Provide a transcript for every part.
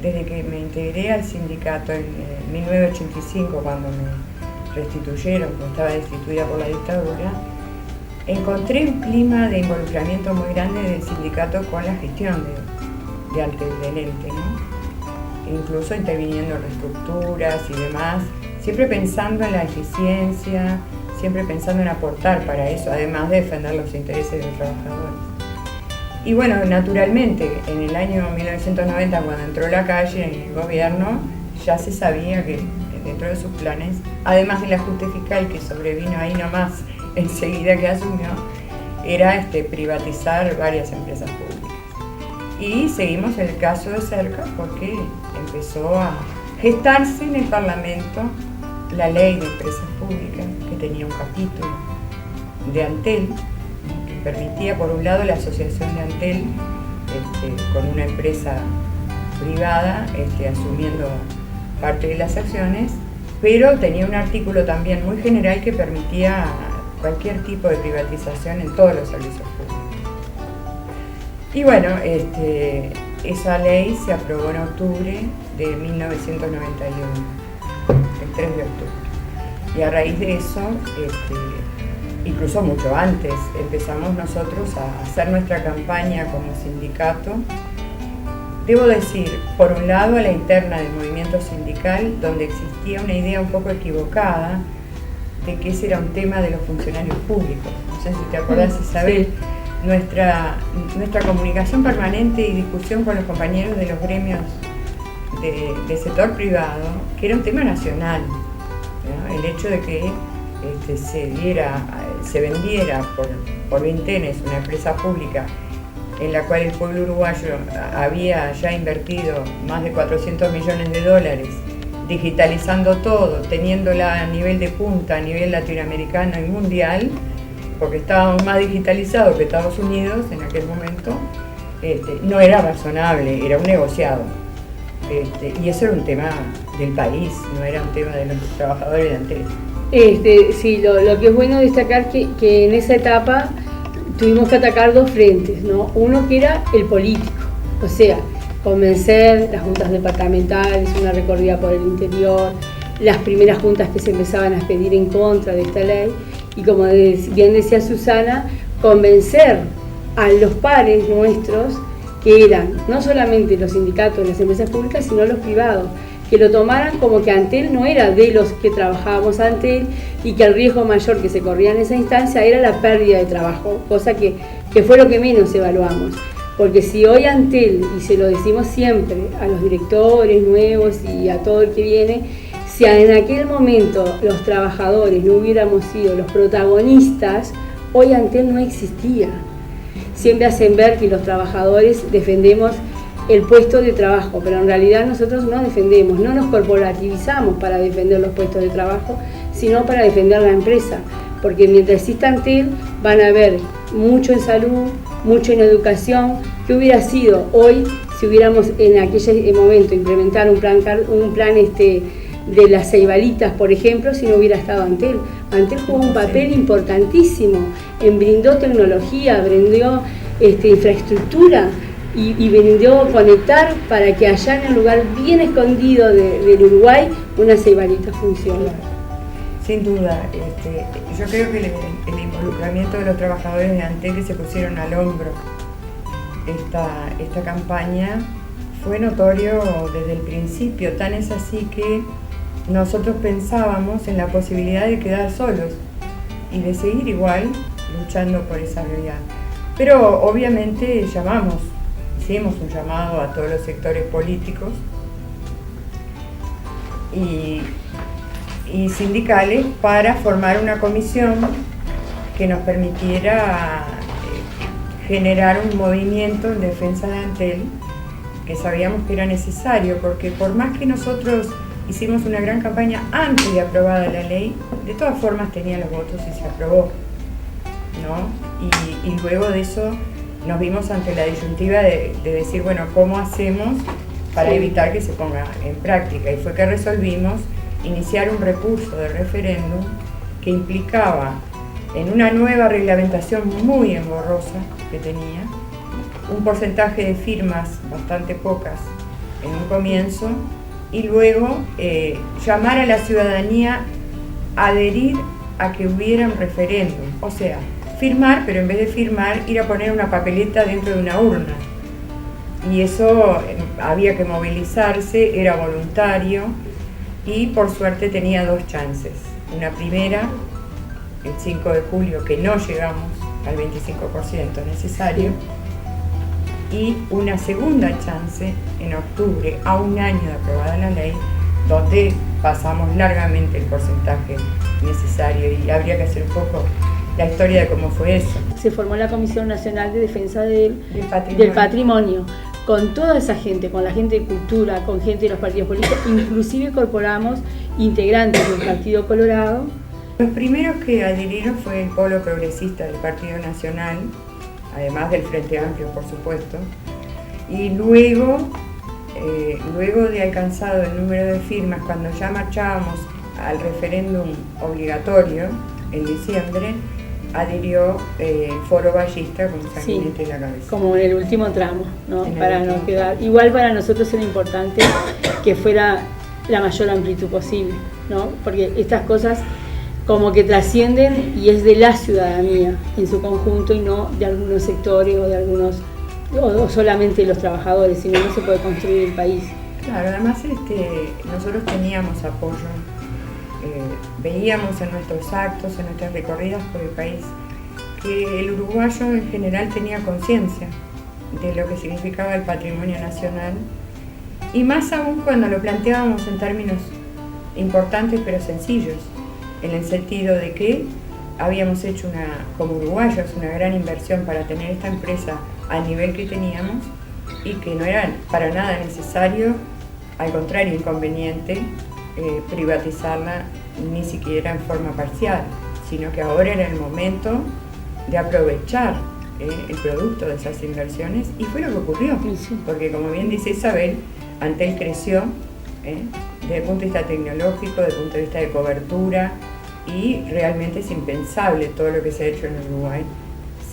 desde que me integré al sindicato en 1985, cuando me restituyeron, porque estaba destituida por la dictadura, encontré un clima de involucramiento muy grande del sindicato con la gestión de Antel, del ente, ¿no? Incluso interviniendo en reestructuras y demás, siempre pensando en la eficiencia, siempre pensando en aportar para eso, además de defender los intereses de los trabajadores. Y bueno, naturalmente, en el año 1990, cuando entró la calle en el gobierno, ya se sabía que dentro de sus planes, además del ajuste fiscal que sobrevino ahí nomás enseguida que asumió, era privatizar varias empresas públicas. Y seguimos el caso de cerca porque empezó a gestarse en el Parlamento la ley de empresas públicas, que tenía un capítulo de Antel, que permitía por un lado la asociación de Antel con una empresa privada asumiendo parte de las acciones, pero tenía un artículo también muy general que permitía cualquier tipo de privatización en todos los servicios públicos. Y bueno, esa ley se aprobó en octubre de 1991, el 3 de octubre. Y a raíz de eso, incluso mucho antes, empezamos nosotros a hacer nuestra campaña como sindicato. Debo decir, por un lado, a la interna del movimiento sindical, donde existía una idea un poco equivocada de que ese era un tema de los funcionarios públicos. No sé si te acordás, Isabel, sí. Nuestra comunicación permanente y discusión con los compañeros de los gremios del sector privado, que era un tema nacional, ¿no? El hecho de que se vendiera por Vintenes, una empresa pública en la cual el pueblo uruguayo había ya invertido más de 400 millones de dólares, digitalizando todo, teniéndola a nivel de punta, a nivel latinoamericano y mundial, porque estábamos más digitalizados que Estados Unidos en aquel momento, no era razonable, era un negociado. Y eso era un tema del país, no era un tema de los trabajadores de Antel. Sí, lo que es bueno destacar que en esa etapa tuvimos que atacar dos frentes, ¿no? Uno que era el político, o sea, convencer las juntas departamentales, una recorrida por el interior, las primeras juntas que se empezaban a expedir en contra de esta ley, y como bien decía Susana, convencer a los pares nuestros, que eran no solamente los sindicatos de las empresas públicas, sino los privados, que lo tomaran como que Antel no era de los que trabajábamos Antel y que el riesgo mayor que se corría en esa instancia era la pérdida de trabajo, cosa que fue lo que menos evaluamos. Porque si hoy Antel, y se lo decimos siempre a los directores nuevos y a todo el que viene, si en aquel momento los trabajadores no hubiéramos sido los protagonistas, hoy Antel no existía. Siempre hacen ver que los trabajadores defendemos el puesto de trabajo, pero en realidad nosotros no defendemos, no nos corporativizamos para defender los puestos de trabajo, sino para defender la empresa, porque mientras exista Antel van a haber mucho en salud, mucho en educación. ¿Qué hubiera sido hoy si hubiéramos en aquel momento implementar un plan de las ceibalitas, por ejemplo, si no hubiera estado Antel? Antel jugó un papel importantísimo, brindó tecnología, brindó infraestructura, y brindó conectar para que allá en el lugar bien escondido del Uruguay una ceibalita funcione. Sin duda, yo creo que el involucramiento de los trabajadores de Antel que se pusieron al hombro esta campaña fue notorio desde el principio, tan es así que nosotros pensábamos en la posibilidad de quedar solos y de seguir igual luchando por esa realidad. Pero obviamente hicimos un llamado a todos los sectores políticos y sindicales para formar una comisión que nos permitiera generar un movimiento en defensa de Antel, que sabíamos que era necesario, porque por más que nosotros hicimos una gran campaña antes de aprobada la ley, de todas formas tenía los votos y se aprobó, ¿no? Y luego de eso nos vimos ante la disyuntiva de decir, bueno, ¿cómo hacemos para evitar que se ponga en práctica? Y fue que resolvimos iniciar un recurso de referéndum que implicaba en una nueva reglamentación muy engorrosa que tenía, un porcentaje de firmas bastante pocas en un comienzo, y luego llamar a la ciudadanía a adherir a que hubiera un referéndum, o sea, firmar, pero en vez de firmar, ir a poner una papeleta dentro de una urna. Y eso había que movilizarse, era voluntario, y por suerte tenía dos chances. Una primera, el 5 de julio, que no llegamos al 25% necesario, y una segunda chance en octubre, a un año de aprobada la ley, donde pasamos largamente el porcentaje necesario, y habría que hacer un poco la historia de cómo fue eso. Se formó la Comisión Nacional de Defensa del Patrimonio, con toda esa gente, con la gente de cultura, con gente de los partidos políticos, inclusive incorporamos integrantes del Partido Colorado. Los primeros que adhirieron fue el Polo Progresista del Partido Nacional, además del Frente Amplio, por supuesto, y luego de alcanzado el número de firmas, cuando ya marchábamos al referéndum obligatorio en diciembre, adhirió el Foro Ballista con Sanguinetti en la cabeza. Como en el último tramo, ¿no? Para no quedar. Igual para nosotros era importante que fuera la mayor amplitud posible, ¿no? Porque estas cosas como que trascienden y es de la ciudadanía en su conjunto y no de algunos sectores o de algunos, o solamente de los trabajadores, sino no se puede construir el país. Claro, además nosotros teníamos apoyo, veíamos en nuestros actos, en nuestras recorridas por el país, que el uruguayo en general tenía conciencia de lo que significaba el patrimonio nacional, y más aún cuando lo planteábamos en términos importantes pero sencillos, en el sentido de que habíamos hecho como uruguayos una gran inversión para tener esta empresa al nivel que teníamos, y que no era para nada necesario, al contrario, inconveniente, privatizarla ni siquiera en forma parcial, sino que ahora era el momento de aprovechar el producto de esas inversiones, y fue lo que ocurrió, porque como bien dice Isabel, Antel creció desde el punto de vista tecnológico, desde el punto de vista de cobertura, y realmente es impensable todo lo que se ha hecho en Uruguay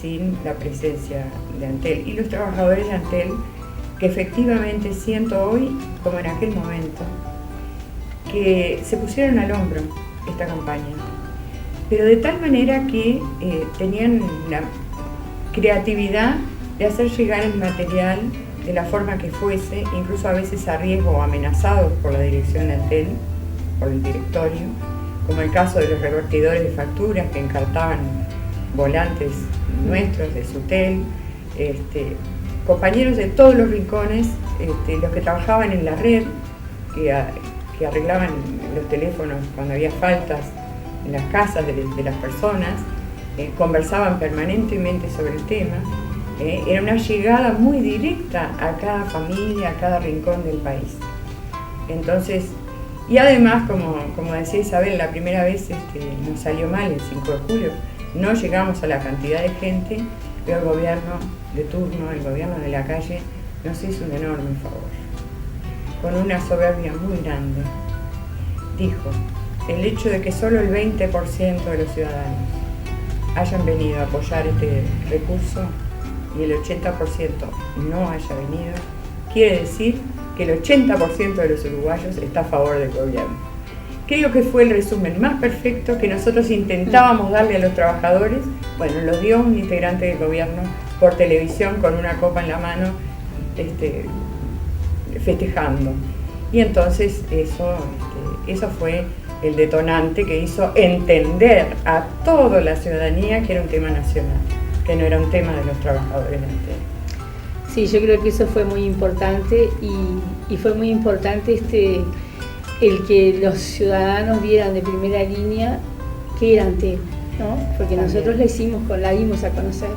sin la presencia de Antel. Y los trabajadores de Antel, que efectivamente siento hoy, como en aquel momento, que se pusieron al hombro esta campaña, pero de tal manera que tenían la creatividad de hacer llegar el material de la forma que fuese, incluso a veces a riesgo o amenazados por la dirección de Antel, por el directorio, como el caso de los revertidores de facturas que encartaban volantes nuestros de Sutel, compañeros de todos los rincones, los que trabajaban en la red, que arreglaban los teléfonos cuando había faltas en las casas de las personas, conversaban permanentemente sobre el tema. Era una llegada muy directa a cada familia, a cada rincón del país. Entonces, y además, como decía Isabel, la primera vez nos salió mal el 5 de julio, no llegamos a la cantidad de gente, pero el gobierno de turno, el gobierno de la calle, nos hizo un enorme favor, con una soberbia muy grande. Dijo, el hecho de que solo el 20% de los ciudadanos hayan venido a apoyar este recurso y el 80% no haya venido, quiere decir que el 80% de los uruguayos está a favor del gobierno. Creo que fue el resumen más perfecto que nosotros intentábamos darle a los trabajadores. Bueno, lo dio un integrante del gobierno por televisión con una copa en la mano, festejando. Y entonces eso fue el detonante que hizo entender a toda la ciudadanía que era un tema nacional, que no era un tema de los trabajadores de Antel. Sí, yo creo que eso fue muy importante y fue muy importante el que los ciudadanos vieran de primera línea qué era Antel, ¿no? Porque nosotros la dimos a conocer,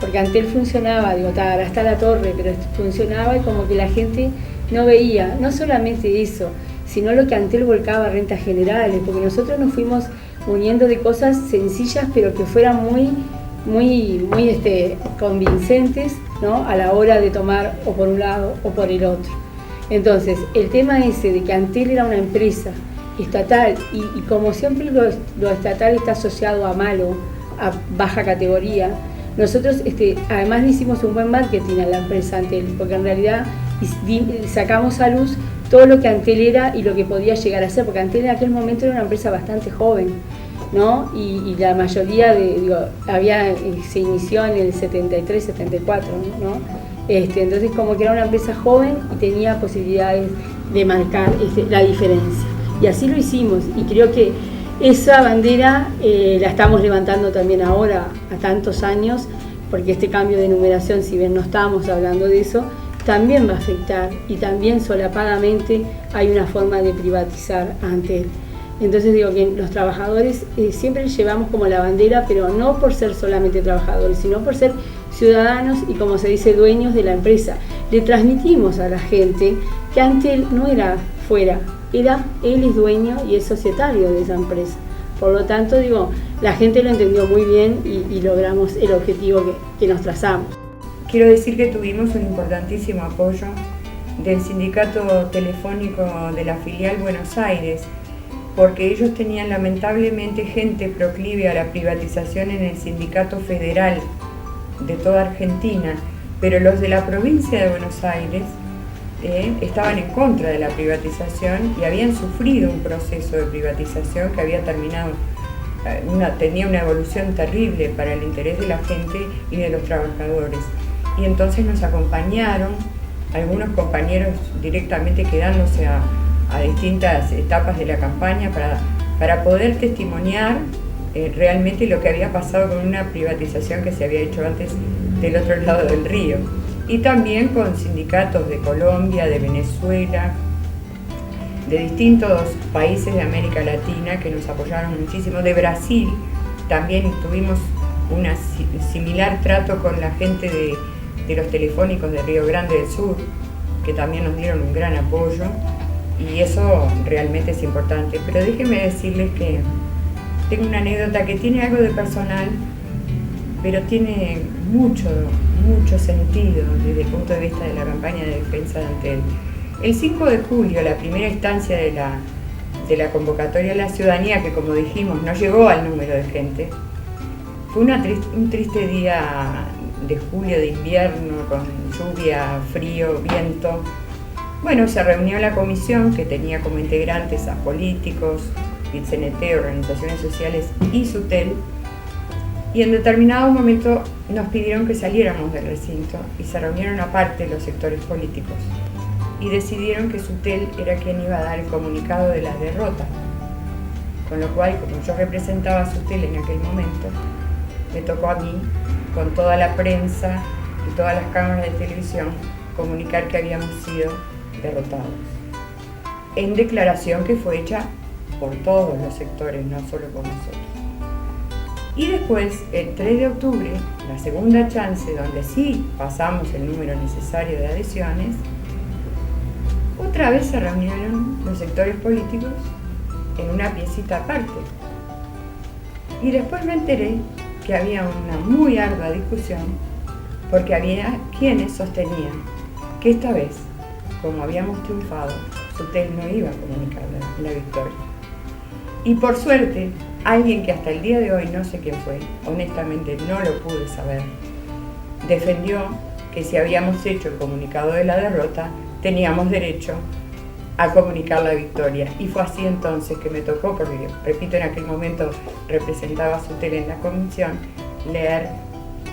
porque Antel funcionaba, hasta la torre, pero funcionaba y como que la gente no veía, no solamente eso, sino lo que Antel volcaba a rentas generales, porque nosotros nos fuimos uniendo de cosas sencillas, pero que fueran muy convincentes, ¿no? A la hora de tomar o por un lado o por el otro. Entonces, el tema ese de que Antel era una empresa estatal y como siempre lo estatal está asociado a malo, a baja categoría, nosotros además le hicimos un buen marketing a la empresa Antel, porque en realidad y sacamos a luz todo lo que Antel era y lo que podía llegar a ser, porque Antel en aquel momento era una empresa bastante joven, ¿no? Y la mayoría se inició en el 73, 74, ¿no? Entonces como que era una empresa joven y tenía posibilidades de marcar la diferencia. Y así lo hicimos, y creo que esa bandera la estamos levantando también ahora, a tantos años, porque este cambio de numeración, si bien no estamos hablando de eso, también va a afectar, y también solapadamente hay una forma de privatizar Antel. Entonces digo que los trabajadores siempre llevamos como la bandera, pero no por ser solamente trabajadores, sino por ser ciudadanos y, como se dice, dueños de la empresa. Le transmitimos a la gente que Antel no era fuera, él es dueño y es societario de esa empresa. Por lo tanto, digo, la gente lo entendió muy bien y logramos el objetivo que nos trazamos. Quiero decir que tuvimos un importantísimo apoyo del Sindicato Telefónico de la filial Buenos Aires, porque ellos tenían lamentablemente gente proclive a la privatización en el Sindicato Federal de toda Argentina, pero los de la provincia de Buenos Aires estaban en contra de la privatización y habían sufrido un proceso de privatización que había terminado, tenía una evolución terrible para el interés de la gente y de los trabajadores. Y entonces nos acompañaron, algunos compañeros directamente quedándose a distintas etapas de la campaña para poder testimoniar realmente lo que había pasado con una privatización que se había hecho antes del otro lado del río. Y también con sindicatos de Colombia, de Venezuela, de distintos países de América Latina que nos apoyaron muchísimo, de Brasil. También tuvimos un similar trato con la gente de los telefónicos de Río Grande del Sur, que también nos dieron un gran apoyo, y eso realmente es importante. Pero déjenme decirles que tengo una anécdota que tiene algo de personal, pero tiene mucho sentido desde el punto de vista de la campaña de defensa de Antel. El 5 de julio, la primera instancia de la convocatoria a la ciudadanía, que como dijimos no llegó al número de gente, fue un triste día de julio, de invierno, con lluvia, frío, viento. Bueno, se reunió la comisión, que tenía como integrantes a políticos, PIT-CNT, organizaciones sociales y SUTEL, y en determinado momento nos pidieron que saliéramos del recinto y se reunieron aparte los sectores políticos y decidieron que SUTEL era quien iba a dar el comunicado de la derrota, con lo cual, como yo representaba a SUTEL en aquel momento, me tocó a mí, con toda la prensa y todas las cámaras de televisión, comunicar que habíamos sido derrotados, en declaración que fue hecha por todos los sectores, no solo por nosotros. Y después, el 3 de octubre, la segunda chance, donde sí pasamos el número necesario de adhesiones, otra vez se reunieron los sectores políticos en una piecita aparte. Y después me enteré que había una muy ardua discusión, porque había quienes sostenían que esta vez, como habíamos triunfado, SUTEL no iba a comunicar la victoria. Y por suerte, alguien que hasta el día de hoy no sé quién fue, honestamente no lo pude saber, defendió que si habíamos hecho el comunicado de la derrota, teníamos derecho a comunicar la victoria. Y fue así entonces que me tocó, porque repito, en aquel momento representaba a SUTEL en la comisión, leer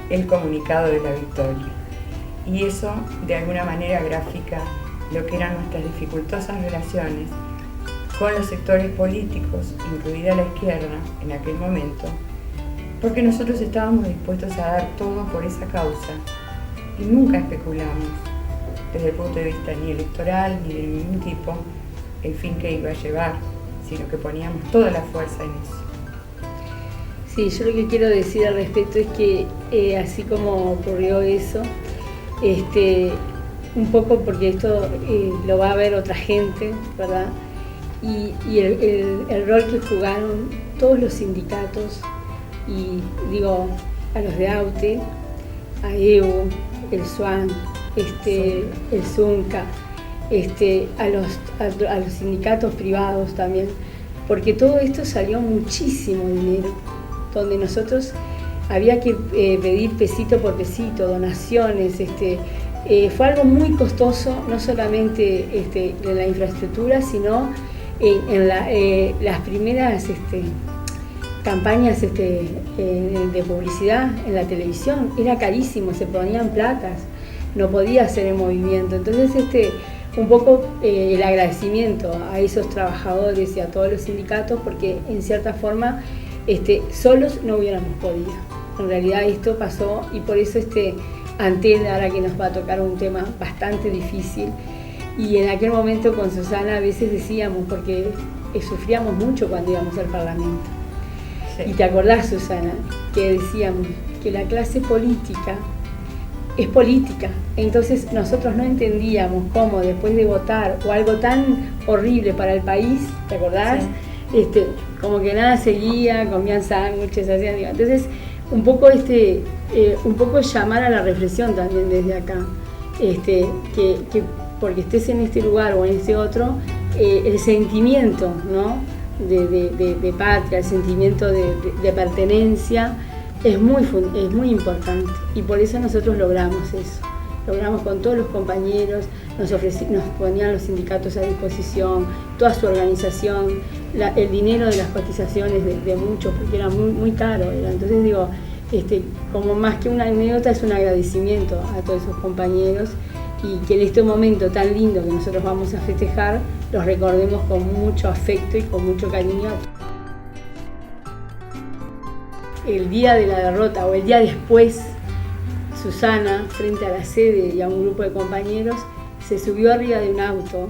el comunicado de la victoria. Y eso, de alguna manera, grafica lo que eran nuestras dificultosas relaciones con los sectores políticos, incluida la izquierda en aquel momento, porque nosotros estábamos dispuestos a dar todo por esa causa y nunca especulamos desde el punto de vista ni electoral ni de ningún tipo el fin que iba a llevar, sino que poníamos toda la fuerza en eso. Sí, yo lo que quiero decir al respecto es que así como ocurrió eso, un poco porque esto lo va a ver otra gente, ¿verdad? Y el rol que jugaron todos los sindicatos, y digo, a los de AUTE, a EU, el SUAN, el ZUNCA, a los sindicatos privados también, porque todo esto salió muchísimo dinero, donde nosotros había que pedir pesito por pesito, donaciones, fue algo muy costoso, no solamente en la infraestructura, sino en las primeras campañas de publicidad en la televisión. Era carísimo, se ponían placas, no podía hacer el movimiento. Entonces un poco el agradecimiento a esos trabajadores y a todos los sindicatos, porque en cierta forma solos no hubiéramos podido. En realidad esto pasó, y por eso Antel, ahora que nos va a tocar un tema bastante difícil, y en aquel momento con Susana a veces decíamos, porque sufríamos mucho cuando íbamos al Parlamento. Sí. Y te acordás, Susana, que decíamos que la clase política es política, entonces nosotros no entendíamos cómo después de votar o algo tan horrible para el país, ¿te acordás? Sí. Como que nada seguía, comían sándwiches, hacían, entonces un poco llamar a la reflexión también desde acá, que porque estés en este lugar o en este otro, el sentimiento, ¿no?, de patria, el sentimiento de pertenencia es muy importante, y por eso nosotros logramos eso. Logramos con todos los compañeros, nos ponían los sindicatos a disposición, toda su organización, el dinero de las cotizaciones de muchos, porque era muy, muy caro. Entonces digo, como más que una anécdota, es un agradecimiento a todos esos compañeros, y que en este momento tan lindo que nosotros vamos a festejar, los recordemos con mucho afecto y con mucho cariño. El día de la derrota o el día después, Susana, frente a la sede y a un grupo de compañeros, se subió arriba de un auto,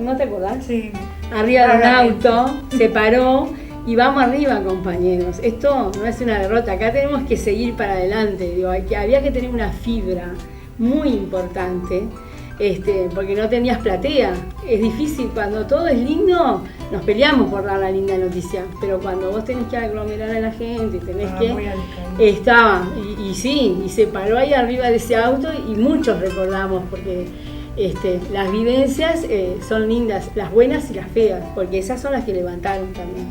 ¿no te acordás? Sí. Arriba de un auto, se paró y vamos arriba, compañeros. Esto no es una derrota, acá tenemos que seguir para adelante. Digo, había que tener una fibra muy importante, porque no tenías platea. Es difícil, cuando todo es lindo, nos peleamos por dar la linda noticia, pero cuando vos tenés que aglomerar a la gente, tenés y se paró ahí arriba de ese auto, y muchos recordamos, porque las vivencias son lindas, las buenas y las feas, porque esas son las que levantaron también,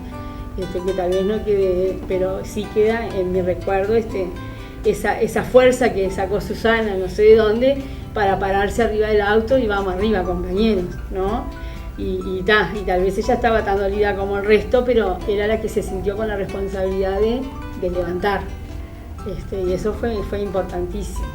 que tal vez no quede, pero sí queda en mi recuerdo esa fuerza que sacó Susana, no sé de dónde, para pararse arriba del auto y vamos arriba, compañeros, ¿no? Y tal vez ella estaba tan dolida como el resto, pero era la que se sintió con la responsabilidad de levantar. Y eso fue importantísimo.